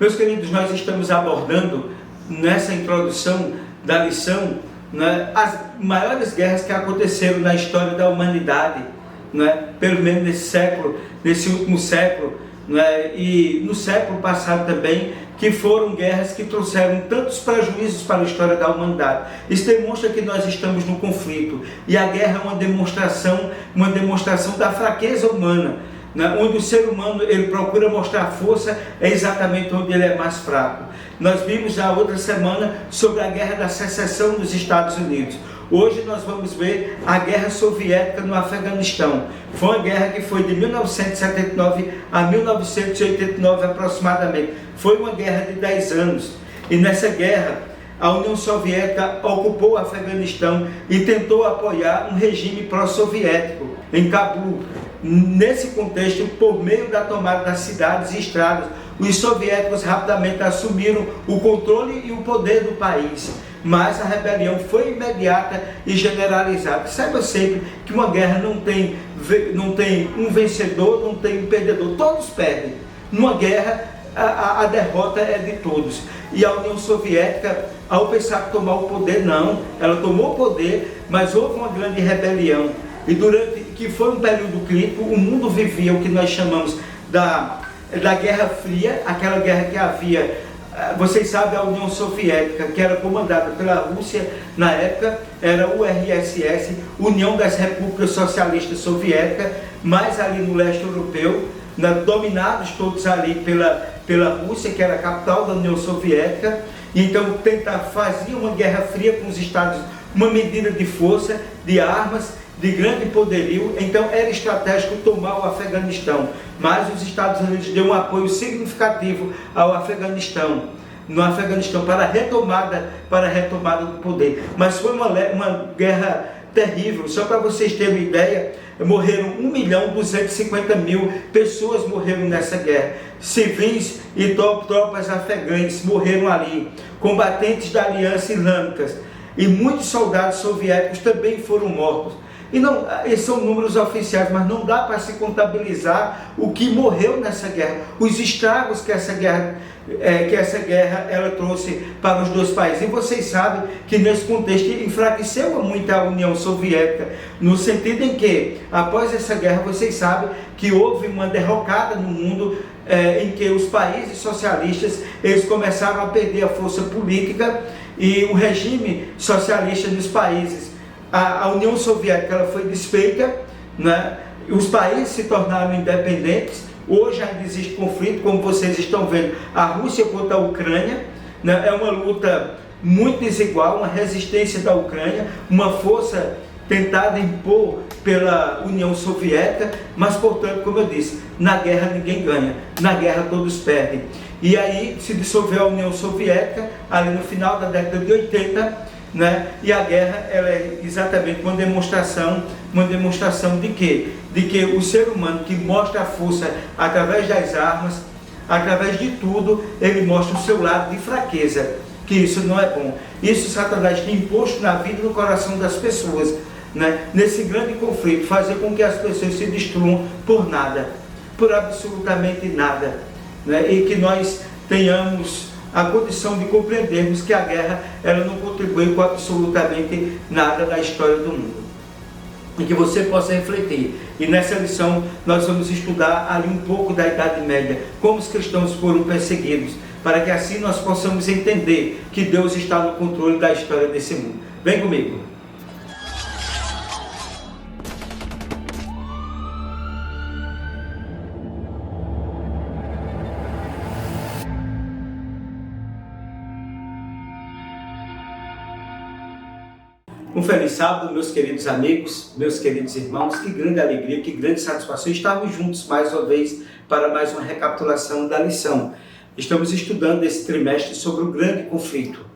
Meus queridos, nós estamos abordando nessa introdução da lição, né, as maiores guerras que aconteceram na história da humanidade, né, pelo menos nesse último século, né, e no século passado também, que foram guerras que trouxeram tantos prejuízos para a história da humanidade. Isso demonstra que nós estamos no conflito, e a guerra é uma demonstração da fraqueza humana, né, onde o ser humano ele procura mostrar força, é exatamente onde ele é mais fraco. Nós vimos na outra semana sobre a guerra da secessão dos Estados Unidos. Hoje nós vamos ver a guerra soviética no Afeganistão. Foi uma guerra que foi de 1979 a 1989 aproximadamente. Foi uma guerra de 10 anos. E nessa guerra, a União Soviética ocupou o Afeganistão e tentou apoiar um regime pró-soviético em Cabul. Nesse contexto, por meio da tomada das cidades e estradas, os soviéticos rapidamente assumiram o controle e o poder do país. Mas a rebelião foi imediata e generalizada. Saiba sempre que uma guerra não tem um vencedor, não tem um perdedor. Todos perdem. Numa guerra, a derrota é de todos. E a União Soviética, ao pensar tomar o poder, não. Ela tomou o poder, mas houve uma grande rebelião. E que foi um período crítico, o mundo vivia o que nós chamamos da Guerra Fria, aquela guerra que havia, vocês sabem, a União Soviética, que era comandada pela Rússia, na época, era o URSS, União das Repúblicas Socialistas Soviéticas, mas ali no leste europeu, dominados todos ali pela Rússia, que era a capital da União Soviética. Então fazia uma guerra fria com os Estados Unidos, uma medida de força, de armas, de grande poderio. Então era estratégico tomar o Afeganistão, mas os Estados Unidos deu um apoio significativo ao Afeganistão, para a retomada do poder. Mas foi uma guerra terrível. Só para vocês terem uma ideia, morreram 1.250.000 pessoas morreram nessa guerra. Civis e tropas afegãs morreram ali, combatentes da Aliança Islâmica, e muitos soldados soviéticos também foram mortos. E não, esses são números oficiais, mas não dá para se contabilizar o que morreu nessa guerra, os estragos que essa guerra ela trouxe para os dois países. E vocês sabem que nesse contexto enfraqueceu muito a União Soviética, no sentido em que, após essa guerra, vocês sabem que houve uma derrocada no mundo, em que os países socialistas eles começaram a perder a força política, e o regime socialista nos países, a União Soviética ela foi desfeita, né? Os países se tornaram independentes. Hoje ainda existe conflito, como vocês estão vendo, a Rússia contra a Ucrânia, né? É uma luta muito desigual, uma resistência da Ucrânia, uma força tentada impor pela União Soviética, mas, portanto, como eu disse, na guerra ninguém ganha, na guerra todos perdem. E aí se dissolveu a União Soviética, ali no final da década de 80, né? E a guerra ela é exatamente uma demonstração de quê? De que o ser humano que mostra a força através das armas, através de tudo, ele mostra o seu lado de fraqueza, que isso não é bom. Isso Satanás tem imposto na vida e no coração das pessoas, né? Nesse grande conflito, fazer com que as pessoas se destruam por nada, por absolutamente nada, né? E que nós tenhamos a condição de compreendermos que a guerra ela não contribui com absolutamente nada na história do mundo. E que você possa refletir. E nessa lição nós vamos estudar ali um pouco da Idade Média, como os cristãos foram perseguidos, para que assim nós possamos entender que Deus está no controle da história desse mundo. Vem comigo. Um feliz sábado, meus queridos amigos, meus queridos irmãos. Que grande alegria, que grande satisfação estarmos juntos mais uma vez para mais uma recapitulação da lição. Estamos estudando esse trimestre sobre o grande conflito,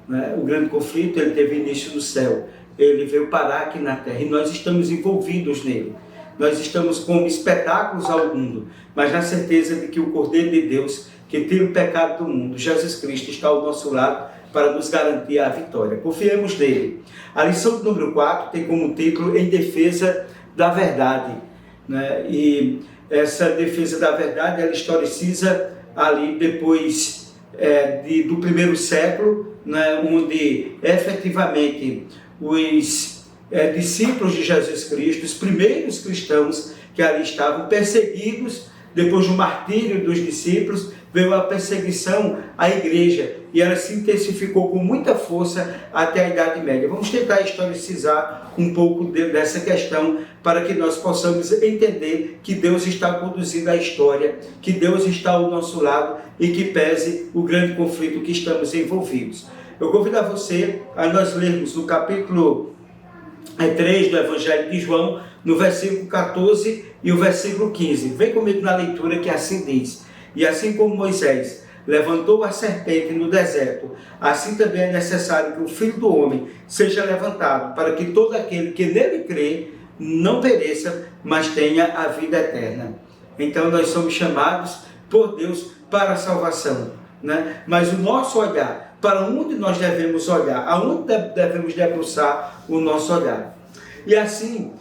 né? O grande conflito ele teve início no céu, ele veio parar aqui na terra e nós estamos envolvidos nele. Nós estamos como espetáculos ao mundo, mas na certeza de que o Cordeiro de Deus, que tira o pecado do mundo, Jesus Cristo, está ao nosso lado para nos garantir a vitória. Confiemos nele. A lição número 4 tem como título Em Defesa da Verdade, né? E essa defesa da verdade, ela historiciza ali depois do primeiro século, né, onde efetivamente os discípulos de Jesus Cristo, os primeiros cristãos que ali estavam perseguidos, depois do martírio dos discípulos, veio a perseguição à igreja e ela se intensificou com muita força até a Idade Média. Vamos tentar historicizar um pouco dessa questão para que nós possamos entender que Deus está conduzindo a história, que Deus está ao nosso lado e que pese o grande conflito que estamos envolvidos. Eu convido a você a nós lermos no capítulo 3 do Evangelho de João, no versículo 14 e o versículo 15. Vem comigo na leitura que assim diz: E assim como Moisés levantou a serpente no deserto, assim também é necessário que o Filho do Homem seja levantado, para que todo aquele que nele crê não pereça, mas tenha a vida eterna. Então nós somos chamados por Deus para a salvação, né? Mas o nosso olhar, para onde nós devemos olhar, aonde devemos debruçar o nosso olhar. E assim,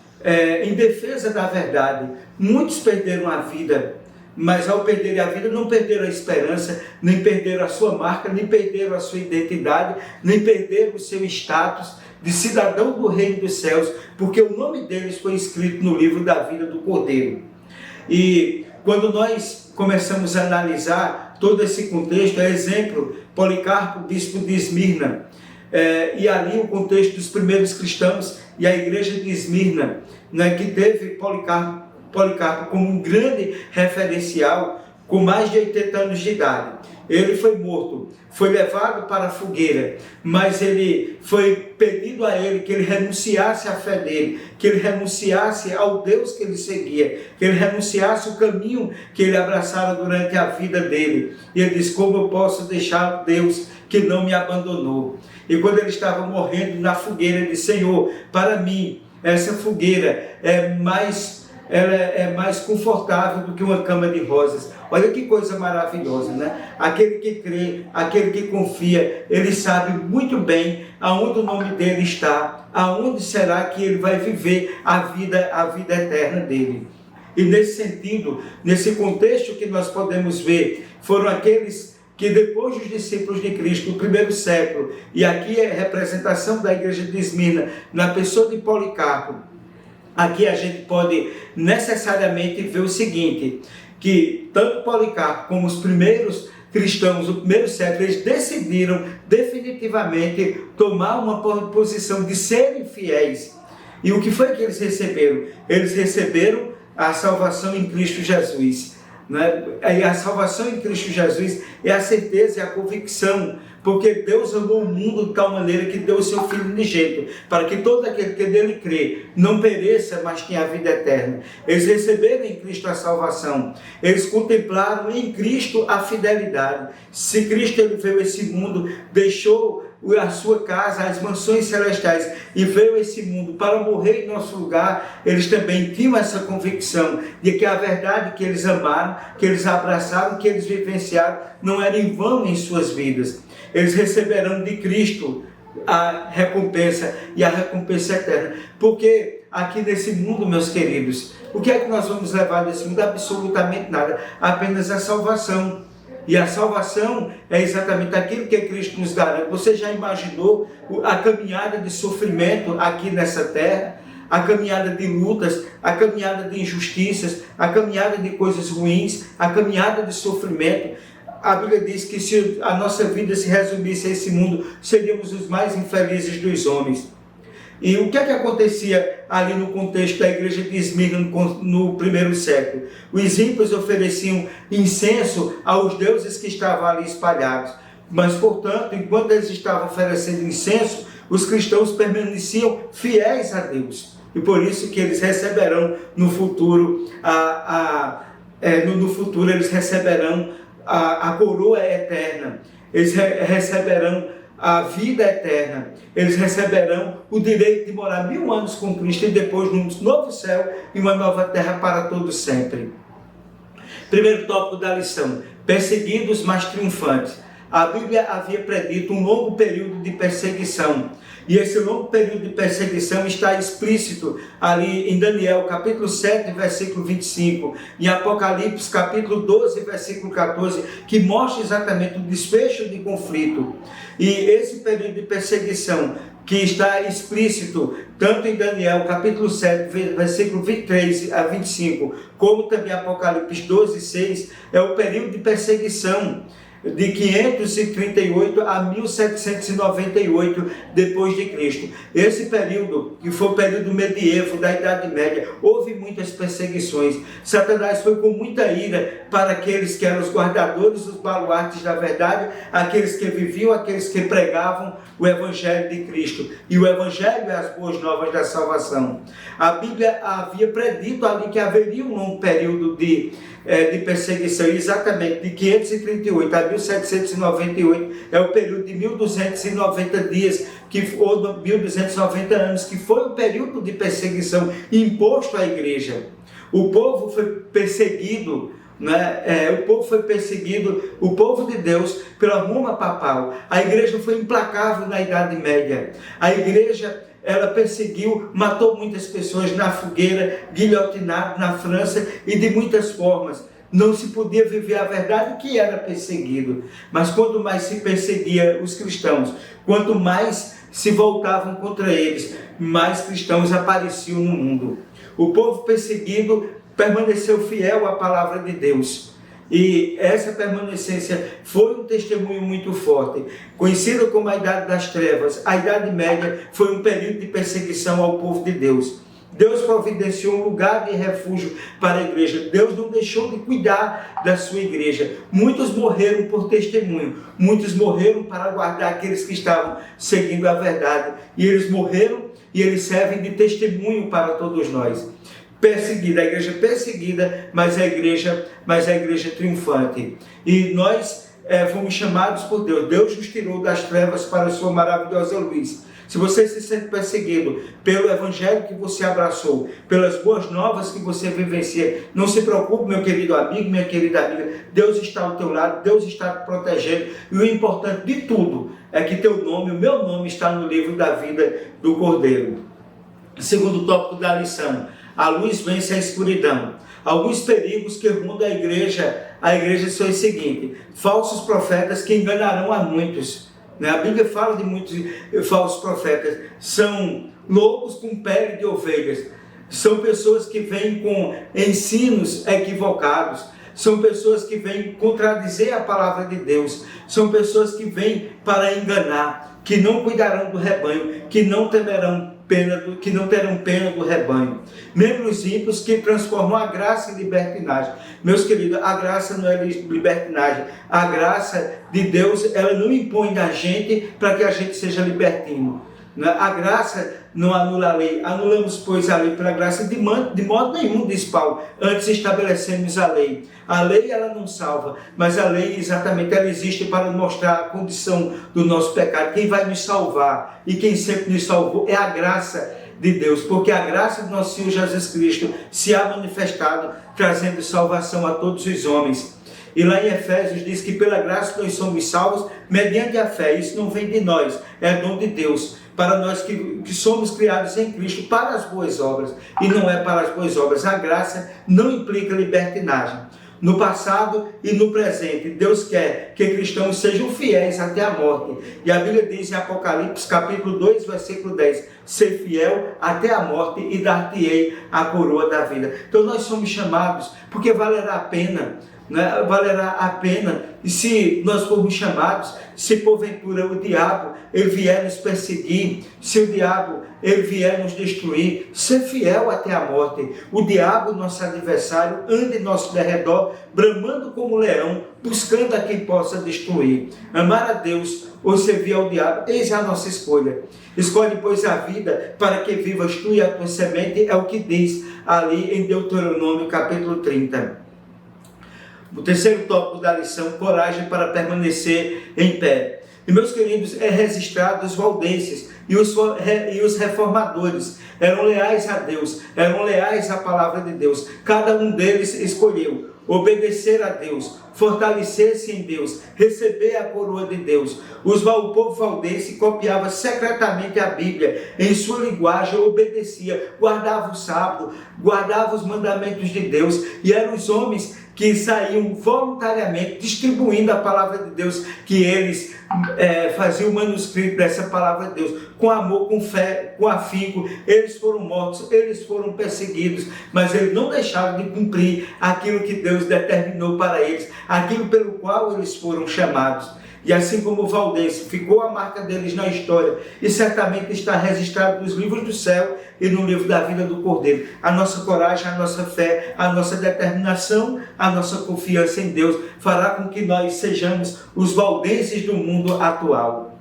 em defesa da verdade, muitos perderam a vida, mas ao perderem a vida não perderam a esperança, nem perderam a sua marca, nem perderam a sua identidade, nem perderam o seu status de cidadão do reino dos céus, porque o nome deles foi escrito no livro da vida do Cordeiro. E quando nós começamos a analisar todo esse contexto, é Policarpo, bispo de Esmirna, e ali o contexto dos primeiros cristãos e a igreja de Esmirna, né, que teve Policarpo como um grande referencial, com mais de 80 anos de idade. Ele foi morto, foi levado para a fogueira, mas ele foi pedido a ele que ele renunciasse à fé dele, que ele renunciasse ao Deus que ele seguia, que ele renunciasse o caminho que ele abraçara durante a vida dele. E ele disse: como eu posso deixar Deus que não me abandonou? E quando ele estava morrendo na fogueira, ele disse: Senhor, para mim essa fogueira é mais confortável do que uma cama de rosas. Olha que coisa maravilhosa, né? Aquele que crê, aquele que confia, ele sabe muito bem aonde o nome dele está, aonde será que ele vai viver a vida eterna dele. E nesse sentido, nesse contexto que nós podemos ver, foram aqueles que depois dos discípulos de Cristo, no primeiro século, e aqui é a representação da igreja de Esmirna, na pessoa de Policarpo, aqui a gente pode necessariamente ver o seguinte, que tanto Policarpo como os primeiros cristãos do primeiro século, eles decidiram definitivamente tomar uma posição de serem fiéis. E o que foi que eles receberam? Eles receberam a salvação em Cristo Jesus, né? E a salvação em Cristo Jesus é a certeza e a convicção, porque Deus amou o mundo de tal maneira que deu o seu Filho unigênito, para que todo aquele que nele crê não pereça, mas tenha a vida eterna. Eles receberam em Cristo a salvação, eles contemplaram em Cristo a fidelidade. Se Cristo ele veio a esse mundo, deixou a sua casa, as mansões celestiais, e veio a esse mundo para morrer em nosso lugar, eles também tinham essa convicção de que a verdade que eles amaram, que eles abraçaram, que eles vivenciaram, não era em vão em suas vidas. Eles receberão de Cristo a recompensa, e a recompensa eterna. Porque aqui nesse mundo, meus queridos, o que é que nós vamos levar desse mundo? Absolutamente nada, apenas a salvação. E a salvação é exatamente aquilo que Cristo nos garante. Você já imaginou a caminhada de sofrimento aqui nessa terra? A caminhada de lutas, a caminhada de injustiças, a caminhada de coisas ruins, a caminhada de sofrimento. A Bíblia diz que se a nossa vida se resumisse a esse mundo, seríamos os mais infelizes dos homens. E o que é que acontecia ali no contexto da igreja de Esmirna no primeiro século? Os ímpios ofereciam incenso aos deuses que estavam ali espalhados. Mas, portanto, enquanto eles estavam oferecendo incenso, os cristãos permaneciam fiéis a Deus. E por isso que eles receberão no futuro, no futuro eles receberão a coroa eterna. Eles receberão a vida eterna. Eles receberão o direito de morar 1000 anos com Cristo e depois num novo céu e uma nova terra para todo sempre. Primeiro tópico da lição: perseguidos, mas triunfantes. a Bíblia havia predito um longo período de perseguição. E esse longo período de perseguição está explícito ali em Daniel, capítulo 7, versículo 25, em Apocalipse, capítulo 12, versículo 14, que mostra exatamente o desfecho de conflito. E esse período de perseguição, que está explícito tanto em Daniel, capítulo 7, versículo 23 a 25, como também Apocalipse 12, 6, é o período de perseguição de 538 a 1798 depois de Cristo. Esse período, que foi o período medievo da Idade Média, houve muitas perseguições. Satanás foi com muita ira para aqueles que eram os guardadores dos baluartes da verdade, aqueles que viviam, aqueles que pregavam o Evangelho de Cristo. E o Evangelho é as boas novas da salvação. A Bíblia havia predito ali que haveria um longo período de perseguição, exatamente de 538 a 1798, é o período de 1290 dias, ou 1290 anos, que foi o período de perseguição imposto à igreja. O povo foi perseguido, o povo de Deus, pela Roma papal. A igreja foi implacável na Idade Média. A igreja, ela perseguiu, matou muitas pessoas na fogueira, guilhotinado na França e de muitas formas. Não se podia viver a verdade, que era perseguido. Mas quanto mais se perseguia os cristãos, quanto mais se voltavam contra eles, mais cristãos apareciam no mundo. O povo perseguido permaneceu fiel à palavra de Deus. E essa permanência foi um testemunho muito forte. Conhecida como a Idade das Trevas, a Idade Média foi um período de perseguição ao povo de Deus. Deus providenciou um lugar de refúgio para a igreja. Deus não deixou de cuidar da sua igreja. Muitos morreram por testemunho. Muitos morreram para guardar aqueles que estavam seguindo a verdade. E eles morreram e eles servem de testemunho para todos nós. Perseguida, a igreja perseguida, mas a igreja triunfante. E nós fomos chamados por Deus. Deus nos tirou das trevas para a sua maravilhosa luz. Se você se sente perseguido pelo evangelho que você abraçou, pelas boas novas que você vivencia, não se preocupe, meu querido amigo, minha querida amiga. Deus está ao teu lado, Deus está te protegendo. E o importante de tudo é que teu nome, o meu nome, está no livro da vida do Cordeiro. Segundo tópico da lição: a luz vence a escuridão. Alguns perigos que rondam a igreja são os seguintes: falsos profetas que enganarão a muitos. A Bíblia fala de muitos falsos profetas. São lobos com pele de ovelhas. São pessoas que vêm com ensinos equivocados. São pessoas que vêm contradizer a palavra de Deus. São pessoas que vêm para enganar, que não cuidarão do rebanho, que não terão pena do rebanho. Membros ímpios que transformam a graça em libertinagem. Meus queridos, a graça não é libertinagem. A graça de Deus, ela não impõe na gente para que a gente seja libertino. A graça não anula a lei. Anulamos, pois, a lei pela graça de modo nenhum, diz Paulo. Antes estabelecemos a lei. A lei, ela não salva, mas a lei, exatamente, ela existe para mostrar a condição do nosso pecado. Quem vai nos salvar e quem sempre nos salvou é a graça de Deus, porque a graça do nosso Senhor Jesus Cristo se há manifestado, trazendo salvação a todos os homens. E lá em Efésios diz que pela graça nós somos salvos mediante a fé. Isso não vem de nós, é dom de Deus. Para nós que somos criados em Cristo para as boas obras. E não é para as boas obras. A graça não implica libertinagem. No passado e no presente, Deus quer que cristãos sejam fiéis até a morte. E a Bíblia diz em Apocalipse, capítulo 2, versículo 10, ser fiel até a morte e dar-te-ei a coroa da vida. Então nós somos chamados, porque valerá a pena, né? Valerá a pena, e se nós formos chamados, se porventura o diabo ele vier nos perseguir, se o diabo ele vier nos destruir, ser fiel até a morte. O diabo, nosso adversário, anda em nosso derredor, bramando como leão, buscando a quem possa destruir. Amar a Deus ou servir ao diabo, eis a nossa escolha. Escolhe, pois, a vida para que vivas tu e a tua semente, é o que diz ali em Deuteronômio capítulo 30. O terceiro tópico da lição: coragem para permanecer em pé. E, meus queridos, é registrado os valdenses e os reformadores. Eram leais a Deus, eram leais à palavra de Deus. Cada um deles escolheu obedecer a Deus, fortalecer-se em Deus, receber a coroa de Deus. O povo valdense copiava secretamente a Bíblia, em sua linguagem obedecia, guardava o sábado, guardava os mandamentos de Deus, e eram os homens que saíam voluntariamente distribuindo a palavra de Deus, que eles faziam o manuscrito dessa palavra de Deus, com amor, com fé, com afinco. Eles foram mortos, eles foram perseguidos, mas eles não deixaram de cumprir aquilo que Deus determinou para eles, aquilo pelo qual eles foram chamados. E assim como o valdense, ficou a marca deles na história e certamente está registrado nos livros do céu e no livro da vida do Cordeiro. A nossa coragem, a nossa fé, a nossa determinação, a nossa confiança em Deus fará com que nós sejamos os valdenses do mundo atual.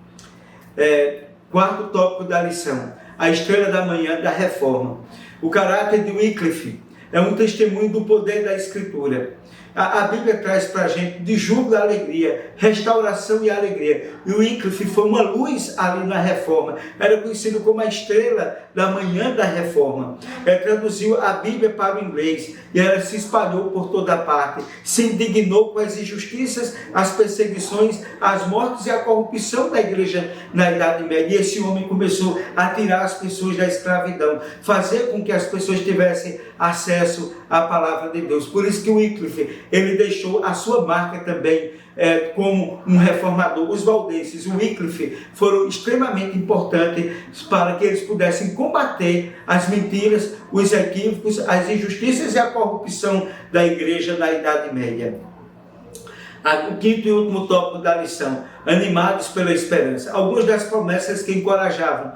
Quarto tópico da lição: a estrela da manhã da reforma. O caráter de Wycliffe é um testemunho do poder da Escritura. A Bíblia traz para a gente de júbilo e alegria, restauração e alegria. E o Wycliffe foi uma luz ali na reforma. Era conhecido como a estrela da manhã da reforma. Traduziu a Bíblia para o inglês e ela se espalhou por toda parte. Se indignou com as injustiças, as perseguições, as mortes e a corrupção da igreja na Idade Média. E esse homem começou a tirar as pessoas da escravidão, fazer com que as pessoas tivessem acesso à palavra de Deus. Por isso que o Wycliffe, ele deixou a sua marca também como um reformador. Os valdenses, o Wycliffe, foram extremamente importantes para que eles pudessem combater as mentiras, os equívocos, as injustiças e a corrupção da igreja na Idade Média. O quinto e último tópico da lição: animados pela esperança. Algumas das promessas que encorajavam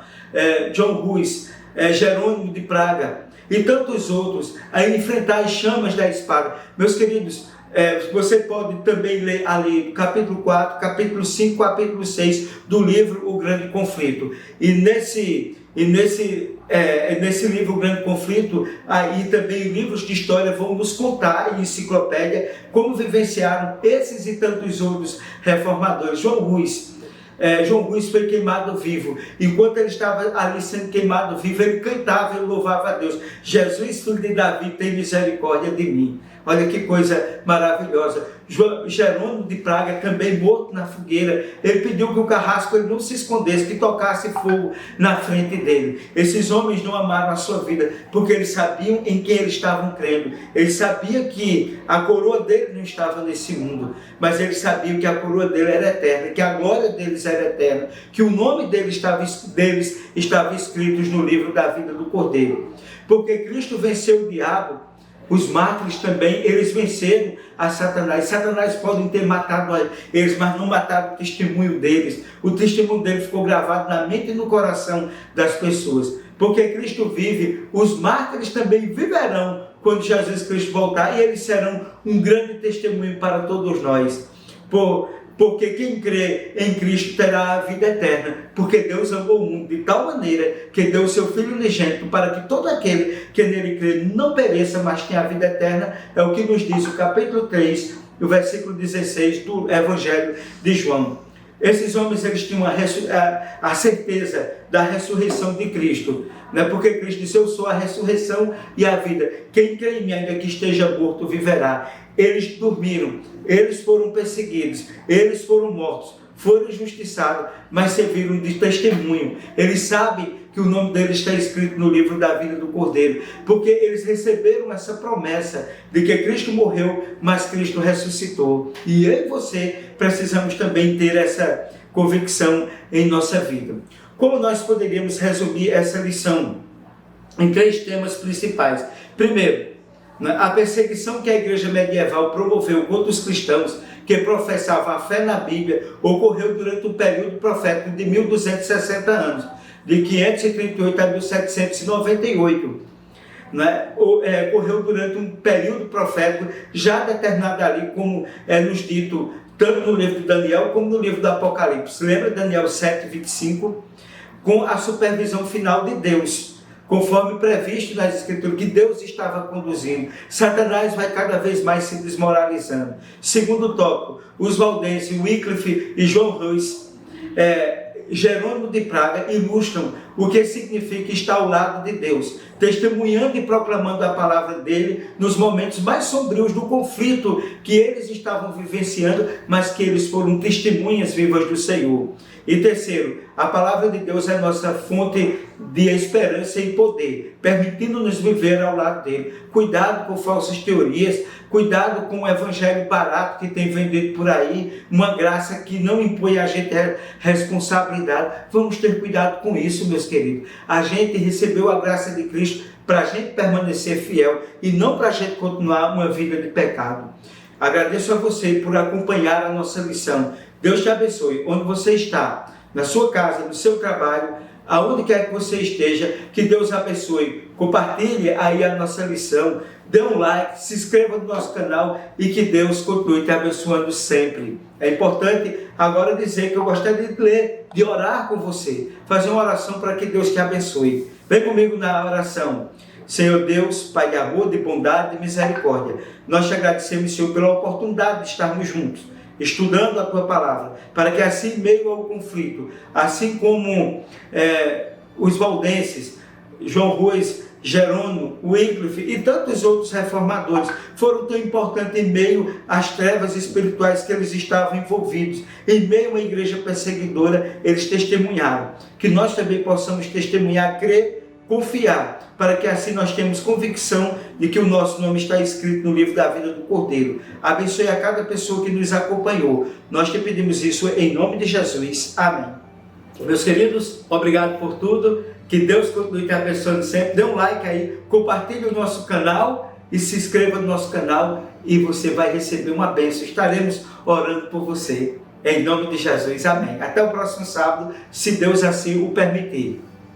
John Hus, Jerônimo de Praga e tantos outros a enfrentar as chamas da espada. Meus queridos, você pode também ler ali capítulo 4, capítulo 5, capítulo 6 do livro O Grande Conflito. E nesse livro O Grande Conflito, aí também livros de história vão nos contar, em enciclopédia, como vivenciaram esses e tantos outros reformadores. João Hus foi queimado vivo. Enquanto ele estava ali sendo queimado vivo, ele cantava e louvava a Deus: Jesus, filho de Davi, tem misericórdia de mim. Olha que coisa maravilhosa. Jerônimo de Praga, também morto na fogueira, ele pediu que o carrasco ele não se escondesse, que tocasse fogo na frente dele. Esses homens não amaram a sua vida, porque eles sabiam em quem eles estavam crendo. Eles sabiam que a coroa dele não estava nesse mundo, mas eles sabiam que a coroa dele era eterna, que a glória deles era eterna, que o nome deles estava escrito no livro da vida do Cordeiro. Porque Cristo venceu o diabo, os mártires também, eles venceram a Satanás. Satanás podem ter matado eles, mas não mataram o testemunho deles. O testemunho deles ficou gravado na mente e no coração das pessoas. Porque Cristo vive, os mártires também viverão quando Jesus Cristo voltar, e eles serão um grande testemunho para todos nós. Porque quem crê em Cristo terá a vida eterna, porque Deus amou o mundo de tal maneira que deu o seu Filho unigênito para que todo aquele que nele crê não pereça, mas tenha a vida eterna. É o que nos diz o capítulo 3, o versículo 16 do Evangelho de João. Esses homens, eles tinham a certeza da ressurreição de Cristo, né? Porque Cristo disse: eu sou a ressurreição e a vida. Quem crê em mim, ainda que esteja morto, viverá. Eles dormiram, eles foram perseguidos, eles foram mortos, foram injustiçados, mas serviram de testemunho. Eles sabem que o nome deles está escrito no livro da vida do Cordeiro, porque eles receberam essa promessa de que Cristo morreu, mas Cristo ressuscitou. E eu e você precisamos também ter essa convicção em nossa vida. Como nós poderíamos resumir essa lição? Em 3 temas principais. Primeiro, a perseguição que a igreja medieval promoveu contra os cristãos que professavam a fé na Bíblia ocorreu durante um período profético de 1260 anos, de 538 a 1798. Ocorreu durante um período profético já determinado ali, como é nos dito tanto no livro de Daniel como no livro do Apocalipse. Lembra Daniel 7, 25? Com a supervisão final de Deus, conforme previsto nas Escrituras, que Deus estava conduzindo. Satanás vai cada vez mais se desmoralizando. Segundo tópico, os valdenses, Wycliffe e John Hus, Jerônimo de Praga ilustram o que significa estar ao lado de Deus, testemunhando e proclamando a palavra dele nos momentos mais sombrios do conflito que eles estavam vivenciando, mas que eles foram testemunhas vivas do Senhor. E terceiro, a palavra de Deus é nossa fonte de esperança e poder, permitindo-nos viver ao lado dele. Cuidado com falsas teorias, cuidado com o evangelho barato que tem vendido por aí, uma graça que não impõe a gente responsabilidade. Vamos ter cuidado com isso, meus queridos. A gente recebeu a graça de Cristo para a gente permanecer fiel e não para a gente continuar uma vida de pecado. Agradeço a você por acompanhar a nossa lição. Deus te abençoe, onde você está, na sua casa, no seu trabalho, aonde quer que você esteja, que Deus abençoe. Compartilhe aí a nossa lição, dê um like, se inscreva no nosso canal e que Deus continue te abençoando sempre. É importante agora dizer que eu gostaria de ler, de orar com você, fazer uma oração para que Deus te abençoe. Vem comigo na oração. Senhor Deus, Pai de amor, de bondade e misericórdia, nós te agradecemos, Senhor, pela oportunidade de estarmos juntos, estudando a Tua Palavra, para que assim, em meio ao conflito, assim como os valdenses, João Ruiz, Jerônimo, Wycliffe e tantos outros reformadores foram tão importantes em meio às trevas espirituais que eles estavam envolvidos, em meio a uma igreja perseguidora, eles testemunharam. Que nós também possamos testemunhar, crer, confiar, para que assim nós tenhamos convicção de que o nosso nome está escrito no livro da vida do Cordeiro. Abençoe a cada pessoa que nos acompanhou. Nós te pedimos isso em nome de Jesus. Amém. Meus queridos, obrigado por tudo. Que Deus continue te abençoando sempre. Dê um like aí, compartilhe o nosso canal e se inscreva no nosso canal e você vai receber uma bênção. Estaremos orando por você. Em nome de Jesus. Amém. Até o próximo sábado, se Deus assim o permitir.